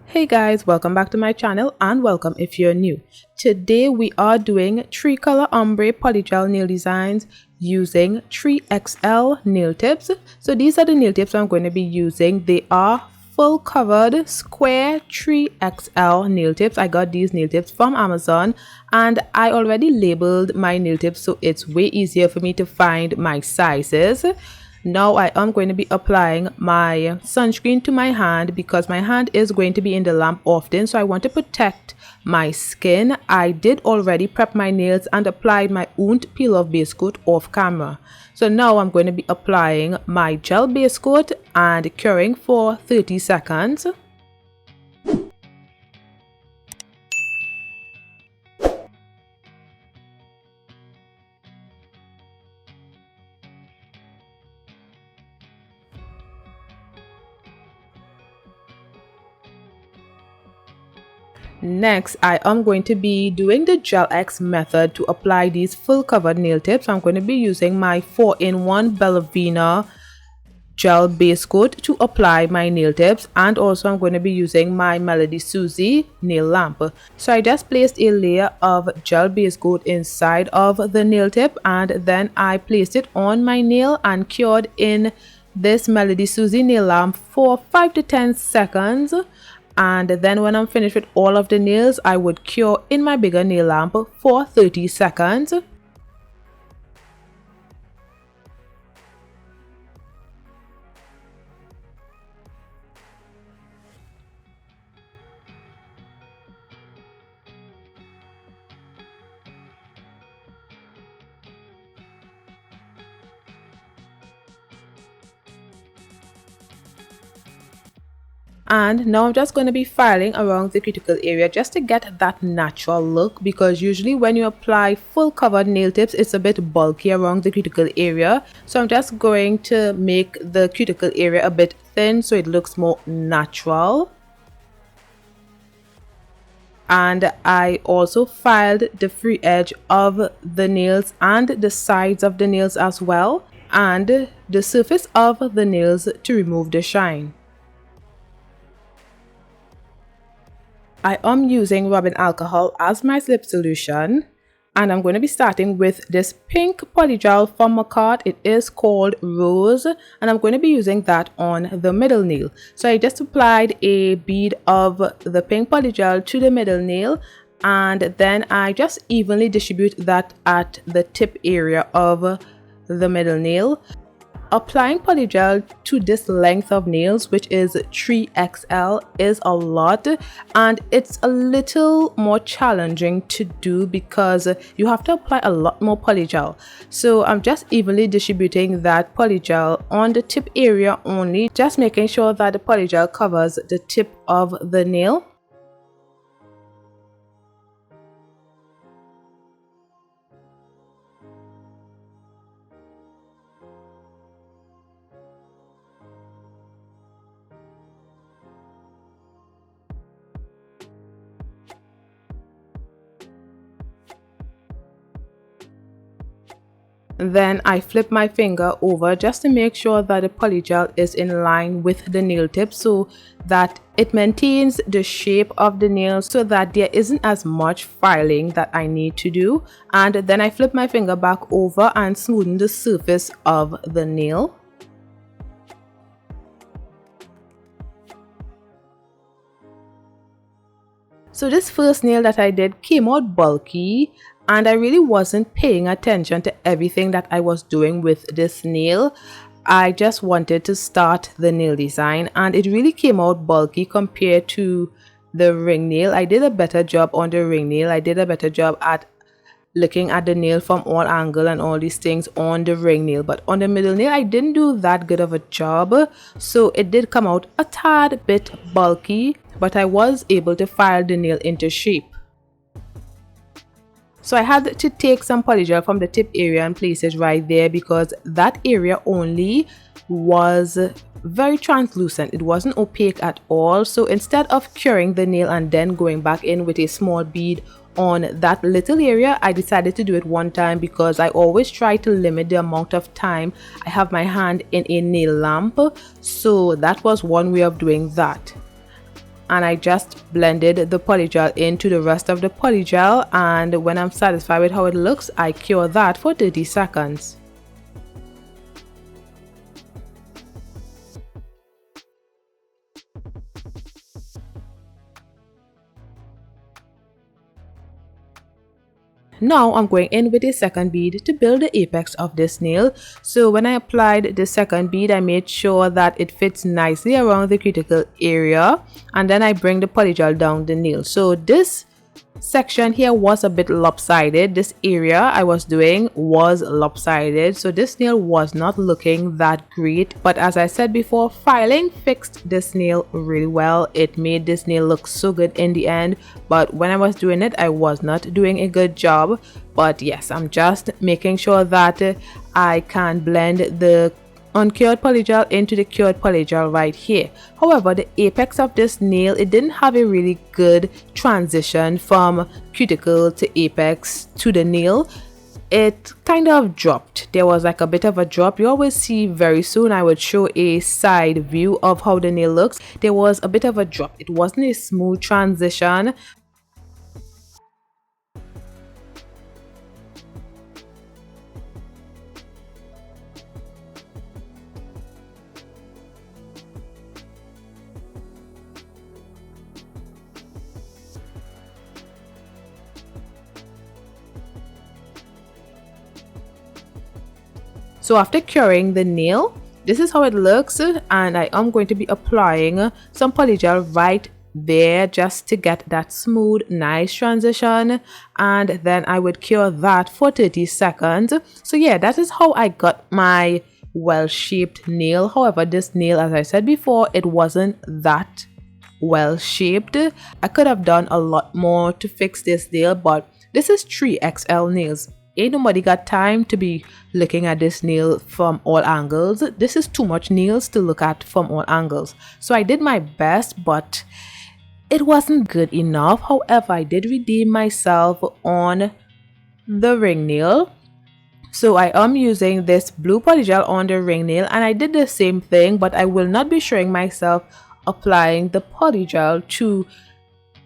Hey guys, welcome back to my channel and welcome if you're new. Today we are doing 3-color ombre polygel nail designs using 3XL nail tips. So these are the nail tips I'm going to be using. They are full covered square 3XL nail tips. I got these nail tips from Amazon and I already labeled my nail tips, so it's way easier for me to find my sizes. Now I am going to be applying my sunscreen to my hand because my hand is going to be in the lamp often, so I want to protect my skin. I did already prep my nails and applied my own peel off base coat off camera. So now I'm going to be applying my gel base coat and curing for 30 seconds. Next, I am going to be doing the Gel X method to apply these full covered nail tips. I'm going to be using my 4-in-1 Ballerina gel base coat to apply my nail tips, and also I'm going to be using my Melody Susie nail lamp. So I just placed a layer of gel base coat inside of the nail tip and then I placed it on my nail and cured in this Melody Susie nail lamp for 5 to 10 seconds. And then when I'm finished with all of the nails, I would cure in my bigger nail lamp for 30 seconds. And now I'm just going to be filing around the cuticle area just to get that natural look, because usually when you apply full covered nail tips it's a bit bulky around the cuticle area. So I'm just going to make the cuticle area a bit thin so it looks more natural. And I also filed the free edge of the nails and the sides of the nails as well, and the surface of the nails to remove the shine. I am using rubbing alcohol as my slip solution, and I'm going to be starting with this pink polygel from Makartt. It is called Rose, and I'm going to be using that on the middle nail. So I just applied a bead of the pink polygel to the middle nail, and then I just evenly distribute that at the tip area of the middle nail. Applying polygel to this length of nails, which is 3XL, is a lot, and it's a little more challenging to do because you have to apply a lot more polygel. So I'm just evenly distributing that polygel on the tip area only, just making sure that the polygel covers the tip of the nail. Then I flip my finger over just to make sure that the polygel is in line with the nail tip so that it maintains the shape of the nail, so that there isn't as much filing that I need to do. And then I flip my finger back over and smoothen the surface of the nail. So this first nail that I did came out bulky, and I really wasn't paying attention to everything that I was doing with this nail. I just wanted to start the nail design, and it really came out bulky compared to the ring nail. I did a better job on the ring nail. I did a better job at looking at the nail from all angles and all these things on the ring nail, but on the middle nail I didn't do that good of a job. So it did come out a tad bit bulky, but I was able to file the nail into shape. So I had to take some polygel from the tip area and place it right there because that area only was very translucent. It wasn't opaque at all. So instead of curing the nail and then going back in with a small bead on that little area, I decided to do it one time because I always try to limit the amount of time I have my hand in a nail lamp. So that was one way of doing that. and I just blended the polygel into the rest of the polygel, and when I'm satisfied with how it looks, I cure that for 30 seconds. Now I'm going in with a second bead to build the apex of this nail. So when I applied the second bead, I made sure that it fits nicely around the cuticle area, and then I bring the polygel down the nail. So this section here was a bit lopsided. This area I was doing was lopsided, so this nail was not looking that great, but as I said before, filing fixed this nail really well. It made this nail look so good in the end, but when I was doing it, I was not doing a good job. But yes, I'm just making sure that I can blend the uncured polygel into the cured polygel right here. However, the apex of this nail, it didn't have a really good transition from cuticle to apex to the nail. It kind of dropped. There was like a bit of a drop. You always see very soon I would show a side view of how the nail looks. There was a bit of a drop. It wasn't a smooth transition. So after curing the nail, this is how it looks, and I am going to be applying some polygel right there just to get that smooth, nice transition, and then I would cure that for 30 seconds. So yeah, that is how I got my well-shaped nail. However, this nail, as I said before, it wasn't that well shaped. I could have done a lot more to fix this nail, but this is 3XL nails. Ain't nobody got time to be looking at this nail from all angles. This is too much nails to look at from all angles. So I did my best, but it wasn't good enough. However, I did redeem myself on the ring nail. So I am using this blue polygel on the ring nail, and I did the same thing, but I will not be showing myself applying the polygel to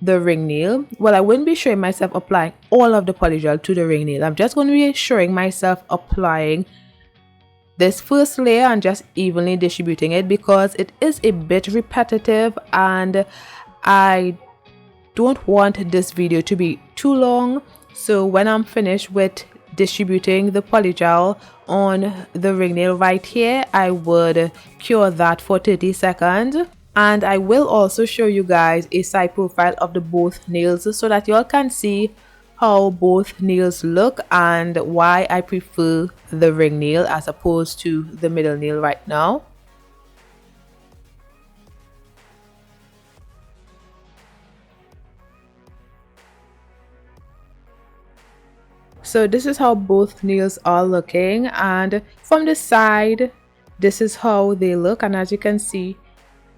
the ring nail. Well, I wouldn't be showing myself applying all of the polygel to the ring nail. I'm just going to be showing myself applying this first layer and just evenly distributing it, because it is a bit repetitive and I don't want this video to be too long. So when I'm finished with distributing the polygel on the ring nail right here, I would cure that for 30 seconds. And I will also show you guys a side profile of the both nails so that y'all can see how both nails look and why I prefer the ring nail as opposed to the middle nail right now. So this is how both nails are looking, and from the side this is how they look, and as you can see,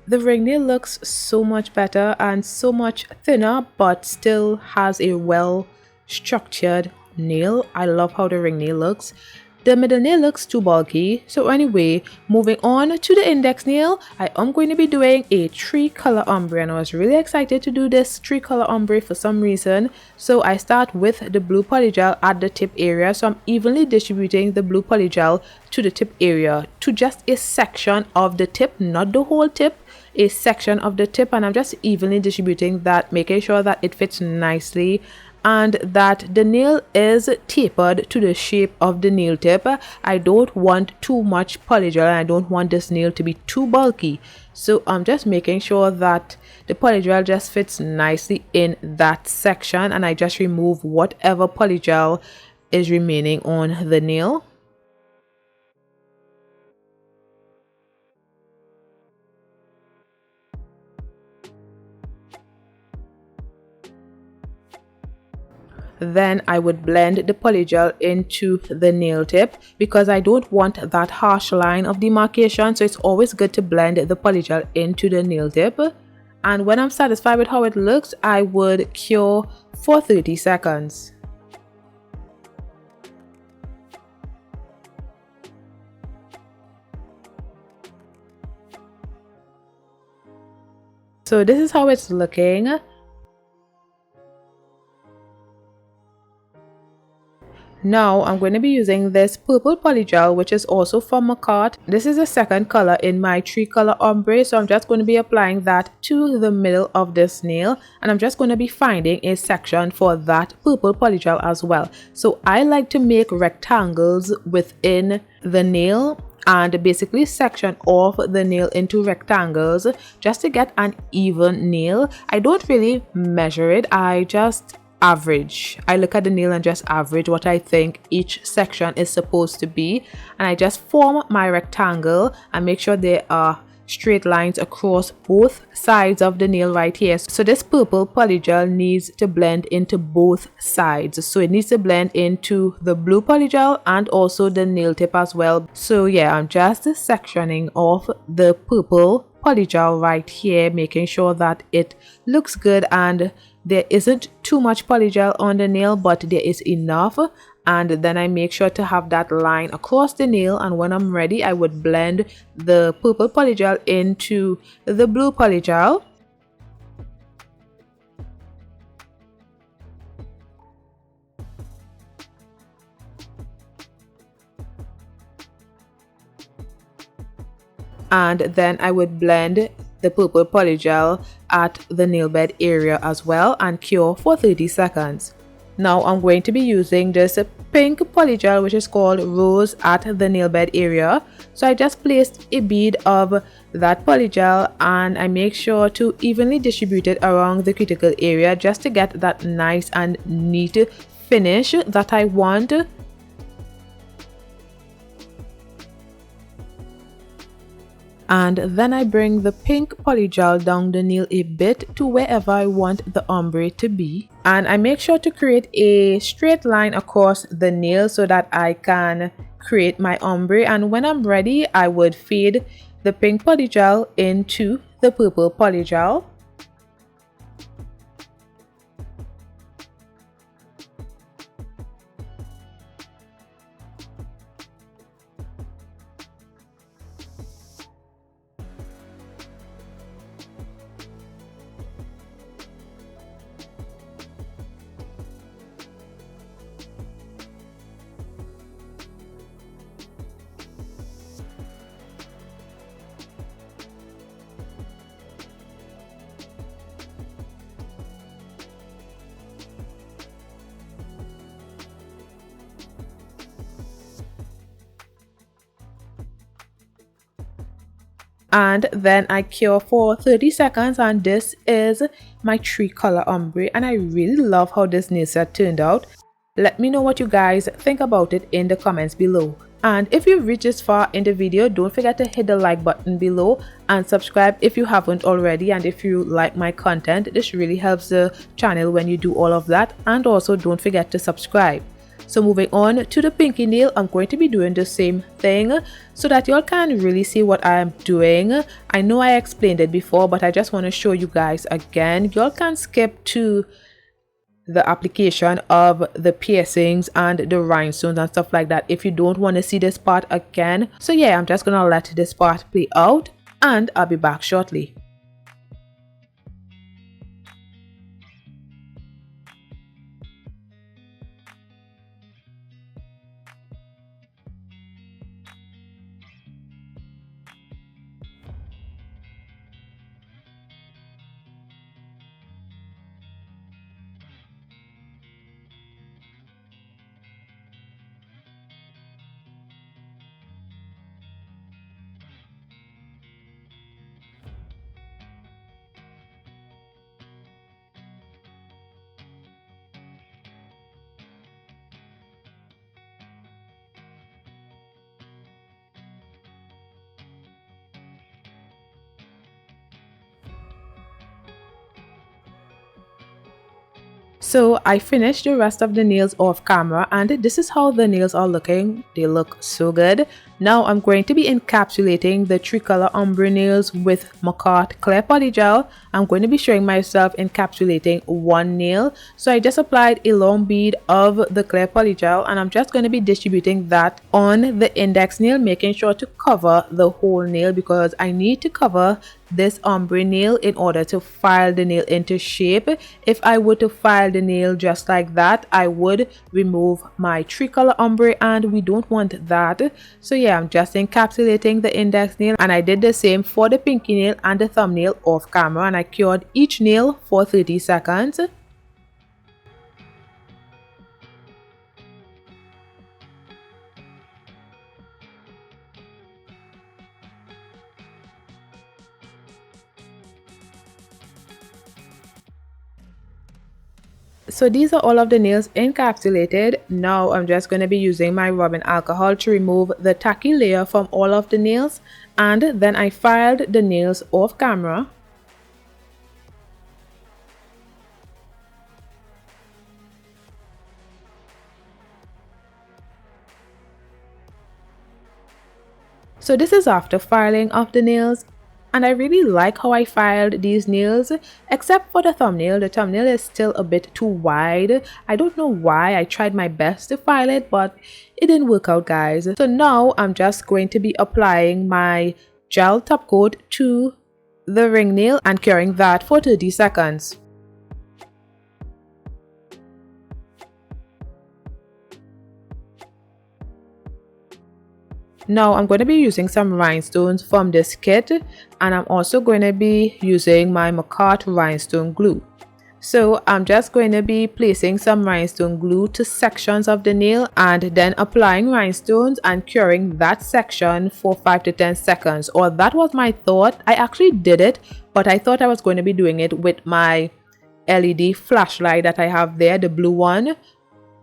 the ring nail looks so much better and so much thinner, but still has a well structured nail. I love how the ring nail looks. The middle nail looks too bulky. So anyway, moving on to the index nail, I am going to be doing a 3-color ombre, and I was really excited to do this 3-color ombre for some reason. So I start with the blue polygel at the tip area. So I'm evenly distributing the blue polygel to the tip area, to just a section of the tip, not the whole tip, a section of the tip, and I'm just evenly distributing that, making sure that it fits nicely and that the nail is tapered to the shape of the nail tip. I don't want too much polygel and I don't want this nail to be too bulky, so I'm just making sure that the polygel just fits nicely in that section, and I just remove whatever polygel is remaining on the nail. Then I would blend the polygel into the nail tip because I don't want that harsh line of demarcation, so it's always good to blend the polygel into the nail tip. And when I'm satisfied with how it looks, I would cure for 30 seconds. So this is how it's looking. Now I'm going to be using this purple polygel, which is also from Makartt. This is the second color in my 3-color ombre, so I'm just going to be applying that to the middle of this nail, and I'm just going to be finding a section for that purple polygel as well. So I like to make rectangles within the nail and basically section off the nail into rectangles just to get an even nail. I don't really measure it, I just average. I look at the nail and just average what I think each section is supposed to be, and I just form my rectangle and make sure there are straight lines across both sides of the nail right here. So this purple polygel needs to blend into both sides, so it needs to blend into the blue polygel and also the nail tip as well. So yeah, I'm just sectioning off the purple polygel right here, making sure that it looks good and there isn't too much polygel on the nail, but there is enough. And then I make sure to have that line across the nail, and when I'm ready I would blend the purple polygel into the blue polygel. And then I would blend the purple polygel at the nail bed area as well and cure for 30 seconds. Now I'm going to be using this pink polygel, which is called Rose, at the nail bed area. So I just placed a bead of that polygel and I make sure to evenly distribute it around the cuticle area just to get that nice and neat finish that I want. And then I bring the pink polygel down the nail a bit to wherever I want the ombre to be, and I make sure to create a straight line across the nail so that I can create my ombre. And when I'm ready I would fade the pink polygel into the purple polygel. And then I cure for 30 seconds, and this is my 3-color ombre, and I really love how this nail set turned out. Let me know what you guys think about it in the comments below. And if you've reached this far in the video, don't forget to hit the like button below and subscribe if you haven't already. And if you like my content, this really helps the channel when you do all of that. And also don't forget to subscribe. So moving on to the pinky nail, I'm going to be doing the same thing so that y'all can really see what I'm doing. I know I explained it before, but I just want to show you guys again. Y'all can skip to the application of the piercings and the rhinestones and stuff like that if you don't want to see this part again. So yeah, I'm just gonna let this part play out and I'll be back shortly. So I finished the rest of the nails off camera, and this is how the nails are looking. They look so good. Now I'm going to be encapsulating the 3-color ombre nails with Makartt clear polygel. I'm going to be showing myself encapsulating one nail. So I just applied a long bead of the clear polygel and I'm just going to be distributing that on the index nail, making sure to cover the whole nail because I need to cover this ombre nail in order to file the nail into shape. If I were to file the nail just like that, I would remove my 3-color ombre and we don't want that. So yeah, I'm just encapsulating the index nail and I did the same for the pinky nail and the thumbnail off camera, and I cured each nail for 30 seconds. So these are all of the nails encapsulated. Now I'm just going to be using my rubbing alcohol to remove the tacky layer from all of the nails, and then I filed the nails off camera. So this is after filing of the nails. And I really like how I filed these nails, except for the thumbnail. The thumbnail is still a bit too wide. I don't know why. I tried my best to file it, but it didn't work out, guys. So now I'm just going to be applying my gel top coat to the ring nail and curing that for 30 seconds. Now I'm going to be using some rhinestones from this kit, and I'm also going to be using my Makartt rhinestone glue. So I'm just going to be placing some rhinestone glue to sections of the nail and then applying rhinestones and curing that section for 5 to 10 seconds. Or that was my thought. I actually did it, but I thought I was going to be doing it with my LED flashlight that I have there, the blue one.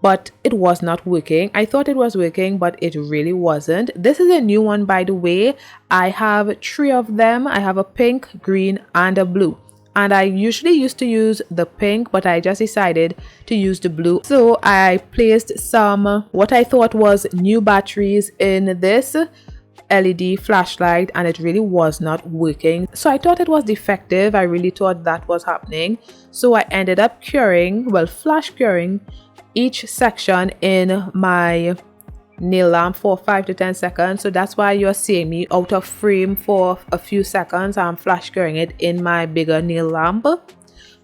But it was not working. I thought it was working, but it really wasn't. This is a new one, by the way. I have 3 of them. I have a pink, green, and a blue. And I usually used to use the pink, but I just decided to use the blue. So I placed some what I thought was new batteries in this LED flashlight, and it really was not working. So I thought it was defective. I really thought that was happening. So I ended up curing, well, flash curing each section in my nail lamp for 5 to 10 seconds. So that's why you're seeing me out of frame for a few seconds. I'm flash curing it in my bigger nail lamp.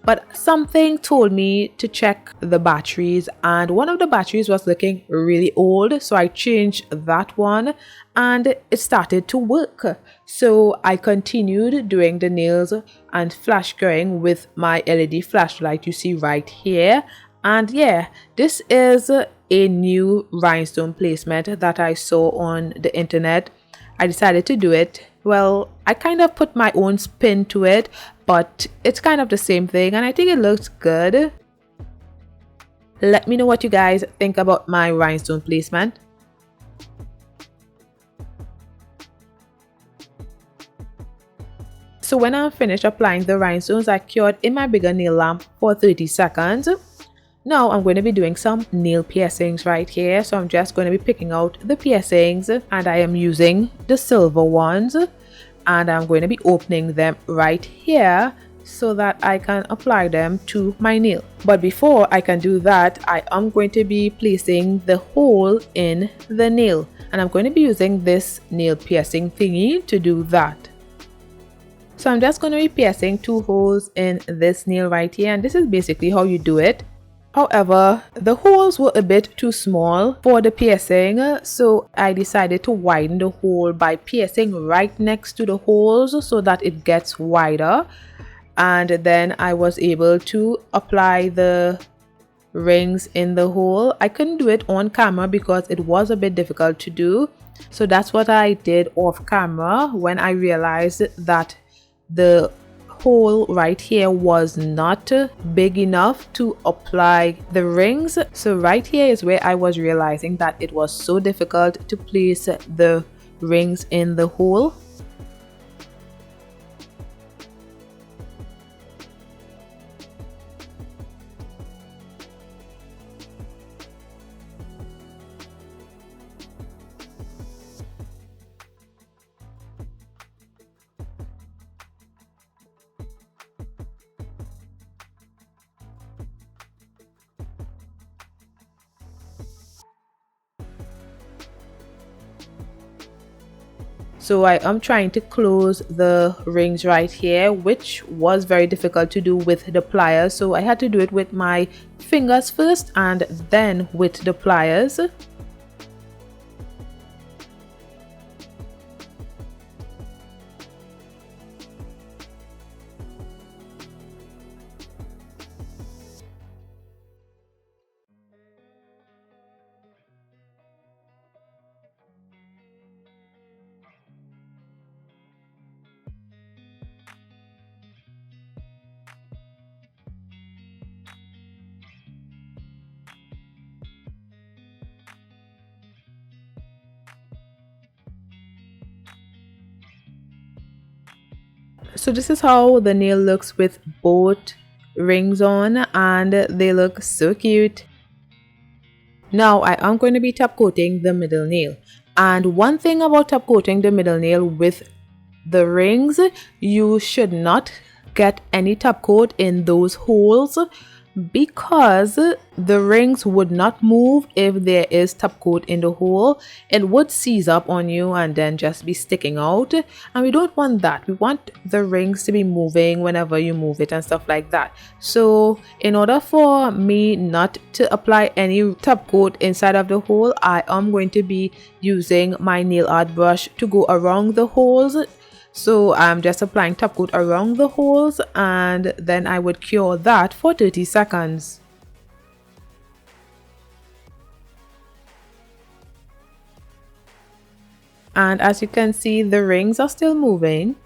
But something told me to check the batteries, and one of the batteries was looking really old. So I changed that one and it started to work. So I continued doing the nails and flash curing with my LED flashlight you see right here. And yeah, this is a new rhinestone placement that I saw on the internet. I decided to do it. Well, I kind of put my own spin to it, but it's kind of the same thing and I think it looks good. Let me know what you guys think about my rhinestone placement. So when I'm finished applying the rhinestones, I cured in my bigger nail lamp for 30 seconds. Now I'm going to be doing some nail piercings right here. So I'm just going to be picking out the piercings and I am using the silver ones. And I'm going to be opening them right here so that I can apply them to my nail. But before I can do that, I am going to be placing the hole in the nail. And I'm going to be using this nail piercing thingy to do that. So I'm just going to be piercing 2 holes in this nail right here. And this is basically how you do it. However, the holes were a bit too small for the piercing, so I decided to widen the hole by piercing right next to the holes so that it gets wider. And then I was able to apply the rings in the hole. I couldn't do it on camera because it was a bit difficult to do. So that's what I did off camera when I realized that the hole right here was not big enough to apply the rings. So right here is where I was realizing that it was so difficult to place the rings in the hole. So I am trying to close the rings right here, which was very difficult to do with the pliers. So I had to do it with my fingers first and then with the pliers. So this is how the nail looks with both rings on, and they look so cute. Now I am going to be top coating the middle nail. And one thing about top coating the middle nail with the rings, you should not get any top coat in those holes, because the rings would not move if there is top coat in the hole. It would seize up on you and then just be sticking out, and we don't want that. We want the rings to be moving whenever you move it and stuff like that. So in order for me not to apply any top coat inside of the hole, I am going to be using my nail art brush to go around the holes. So I'm just applying top coat around the holes, and then I would cure that for 30 seconds. And as you can see, the rings are still moving.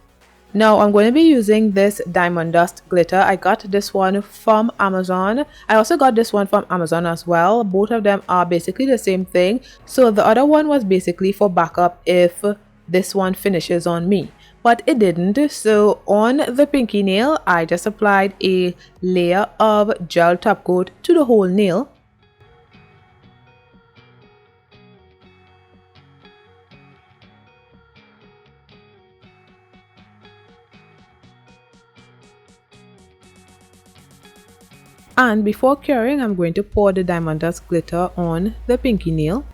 Now I'm going to be using this diamond dust glitter. I got this one from Amazon. I also got this one from Amazon as well. Both of them are basically the same thing. So the other one was basically for backup if this one finishes on me, but it didn't. So on the pinky nail, I just applied a layer of gel top coat to the whole nail. And before curing, I'm going to pour the diamond dust glitter on the pinky nail.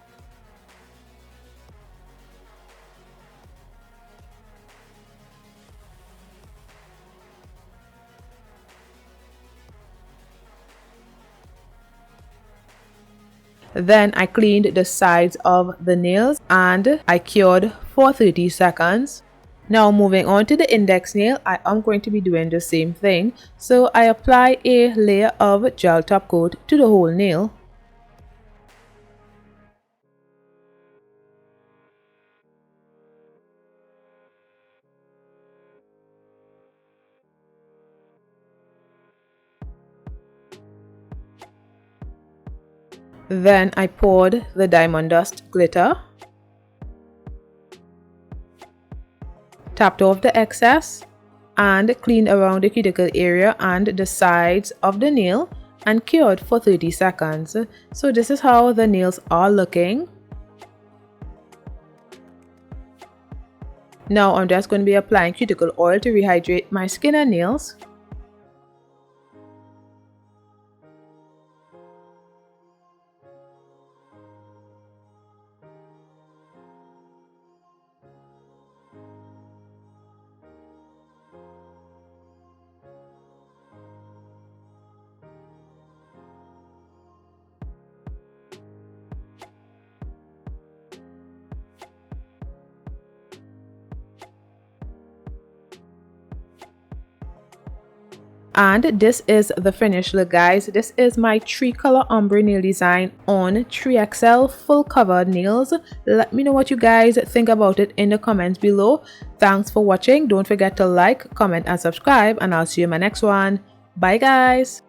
Then I cleaned the sides of the nails and I cured for 30 seconds. Now moving on to the index nail, I am going to be doing the same thing. So I apply a layer of gel top coat to the whole nail. Then I poured the diamond dust glitter, tapped off the excess, and cleaned around the cuticle area and the sides of the nail and cured for 30 seconds. So this is how the nails are looking. Now I'm just going to be applying cuticle oil to rehydrate my skin and nails. And this is the finished look, guys. This is my 3-color ombre nail design on 3XL full covered nails. Let me know what you guys think about it in the comments below. Thanks for watching. Don't forget to like, comment and subscribe, and I'll see you in my next one. Bye guys.